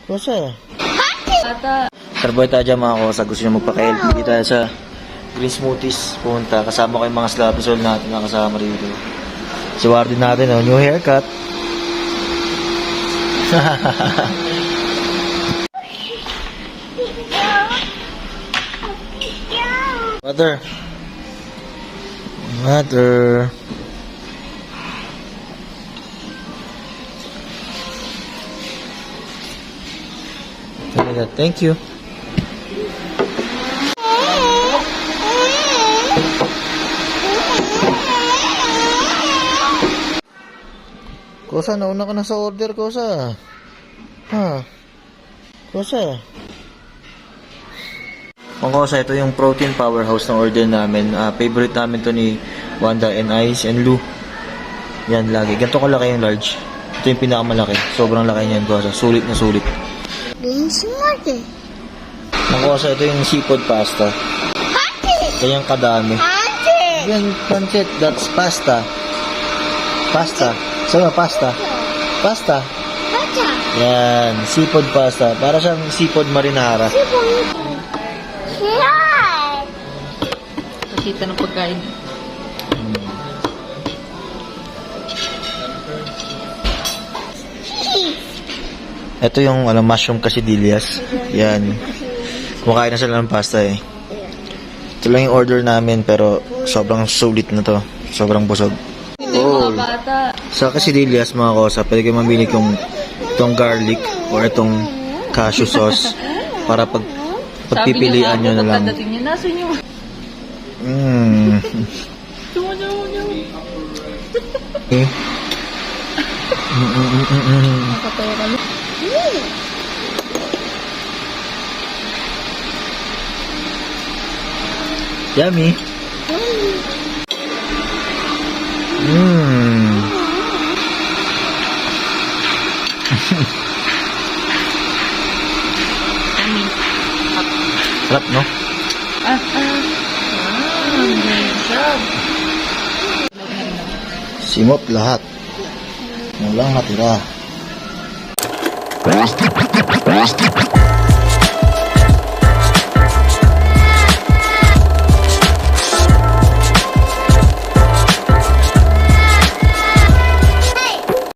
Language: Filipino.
Kosa. Ata. Sarboy tayo dyan mga kosa. Gusto nyo magpa-LPD tayo sa Green Smoothies. Punta. Kasama ko yung mga sloppy soul natin na kasama rito. Si Warden natin, oh, new haircut. Water. Water. Thank you. Kosa, nauna ka na sa order, Kosa. Ha? Kosa. Mga Kosa, ito yung protein powerhouse ng order namin. Favorite namin to ni Wanda and Ice and Lou. Yan, lagi. Ganito kalaki yung large. Ito yung pinakamalaki. Sobrang laki niyan, Kosa. Sulit na sulit. Mga Kosa, ito yung seafood pasta. Kanyang kadami. Yan, pancit. That's pasta. Pasta. Saan ba pasta? Pasta. Yan, seafood pasta. Para siyang seafood marinara. Nakita ng pagkain. Ito yung mushroom quesadillas. Yan. Kumakain na sila ng pasta eh. Ito lang yung order namin pero sobrang sulit na to. Sobrang busog. Mga bata. Sa quesadillas mga kosa, pwede kayo mamili kung itong garlic or itong cashew sauce para pagpipilian nyo na lang. Pagkadating niya, nasan yung... Okay. Nakatawa ka na. Yummy. Sarap, no? Good job. Simot lahat. Walang natira.